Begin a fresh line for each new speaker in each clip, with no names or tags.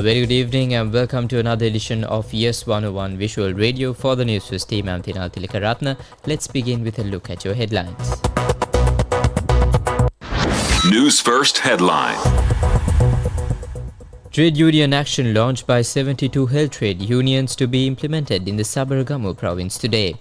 A very good evening and welcome to another edition of Yes 101 Visual Radio for the Newsfirst team. I'm Thinal Tilakaratna. Let's begin with a look at your headlines.
Newsfirst headline.
Trade union action launched by 72 health trade unions to be implemented in the Sabaragamu province today.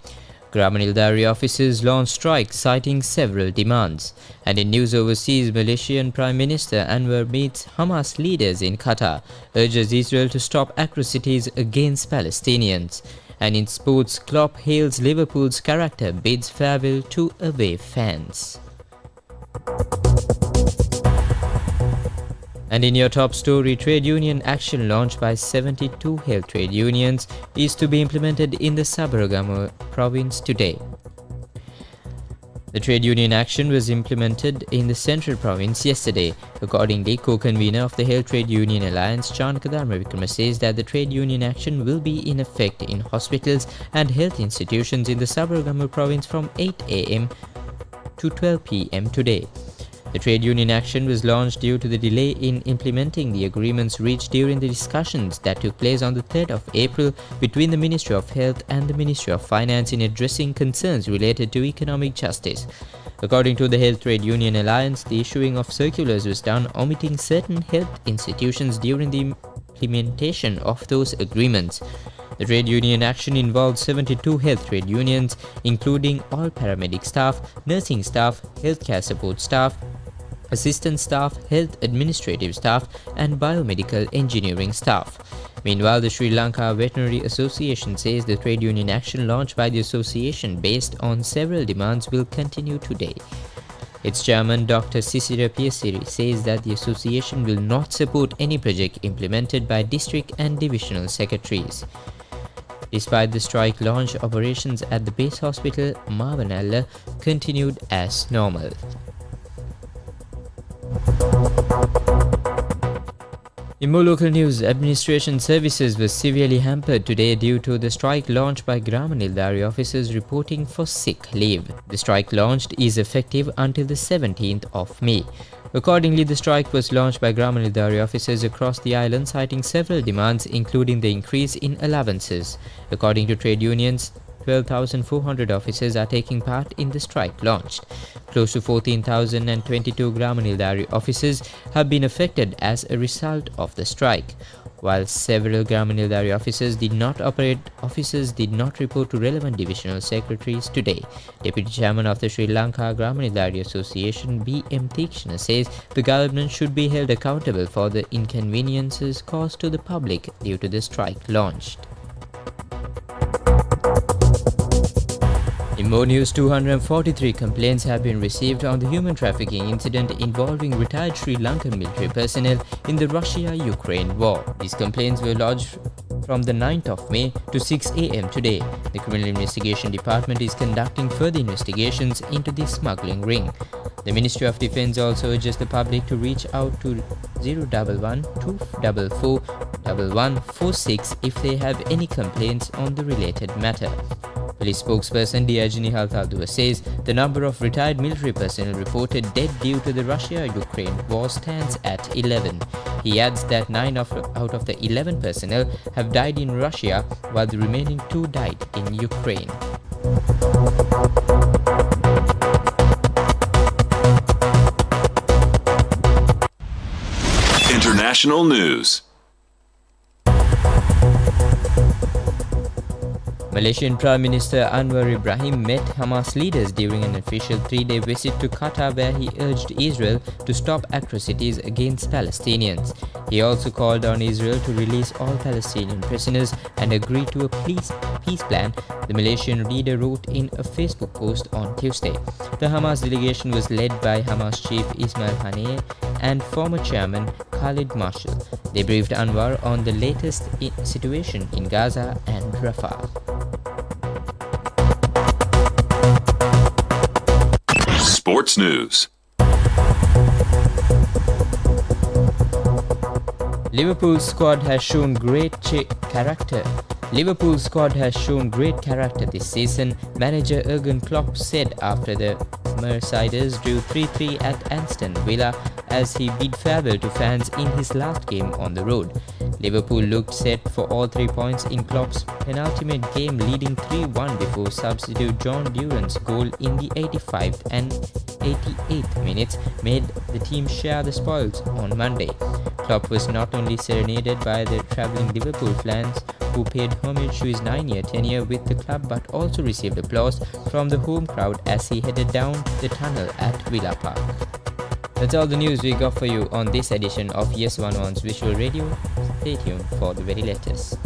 Grama Niladhari Officers launched strike citing several demands. And in news overseas, Malaysian Prime Minister Anwar meets Hamas leaders in Qatar, urges Israel to stop atrocities against Palestinians. And in sports, Klopp hails Liverpool's character, bids farewell to away fans. And in your top story, trade union action launched by 72 health trade unions is to be implemented in the Sabaragamu province today. The trade union action was implemented in the central province yesterday. Accordingly, co-convener of the Health Trade Union Alliance, Chanakadharma Vikrama, says that the trade union action will be in effect in hospitals and health institutions in the Sabaragamu province from 8 am to 12 pm today. The trade union action was launched due to the delay in implementing the agreements reached during the discussions that took place on the 3rd of April between the Ministry of Health and the Ministry of Finance in addressing concerns related to economic justice. According to the Health Trade Union Alliance, the issuing of circulars was done omitting certain health institutions during the implementation of those agreements. The trade union action involved 72 health trade unions, including all paramedic staff, nursing staff, healthcare support staff, assistant staff, health administrative staff and biomedical engineering staff. Meanwhile, the Sri Lanka Veterinary Association says the trade union action launched by the association based on several demands will continue today. Its chairman, Dr. Sisira Piasiri, says that the association will not support any project implemented by district and divisional secretaries. Despite the strike launch, operations at the base hospital, Mavanalla, continued as normal. In more local news, administration services were severely hampered today due to the strike launched by Grama Niladhari officers reporting for sick leave. The strike launched is effective until the 17th of May. Accordingly, the strike was launched by Grama Niladhari officers across the island, citing several demands including the increase in allowances. According to trade unions, 12,400 officers are taking part in the strike launched. Close to 14,022 Grama Niladhari officers have been affected as a result of the strike. While several Grama Niladhari officers did not report to relevant divisional secretaries today. Deputy Chairman of the Sri Lanka Grama Niladhari Association, B.M. Thikshana, says the government should be held accountable for the inconveniences caused to the public due to the strike launched. In more news, 243 complaints have been received on the human trafficking incident involving retired Sri Lankan military personnel in the Russia-Ukraine war. These complaints were lodged from the 9th of May to 6 am today. The Criminal Investigation Department is conducting further investigations into the smuggling ring. The Ministry of Defence also urges the public to reach out to 011 244 1146 if they have any complaints on the related matter. Police spokesperson Diajini Halthaldua says the number of retired military personnel reported dead due to the Russia-Ukraine war stands at 11. He adds that 9 out of the 11 personnel have died in Russia, while the remaining 2 died in Ukraine.
International news.
Malaysian Prime Minister Anwar Ibrahim met Hamas leaders during an official 3-day visit to Qatar, where he urged Israel to stop atrocities against Palestinians. He also called on Israel to release all Palestinian prisoners and agree to a peace plan, the Malaysian leader wrote in a Facebook post on Tuesday. The Hamas delegation was led by Hamas chief Ismail Haniyeh and former chairman Khalid Marshall. They briefed Anwar on the latest situation in Gaza and Rafah.
Sports news.
Liverpool's squad has shown great character this season, manager Jurgen Klopp said after the Merseyside drew 3-3 at Aston Villa as he bid farewell to fans in his last game on the road. Liverpool looked set for all 3 points in Klopp's penultimate game, leading 3-1 before substitute John Duran's goal in the 85th and 88th minutes made the team share the spoils on Monday. Klopp was not only serenaded by the travelling Liverpool fans who paid homage to his 9-year tenure with the club, but also received applause from the home crowd as he headed down the tunnel at Villa Park. That's all the news we got for you on this edition of Yes 11's Visual Radio. Stay tuned for the very latest.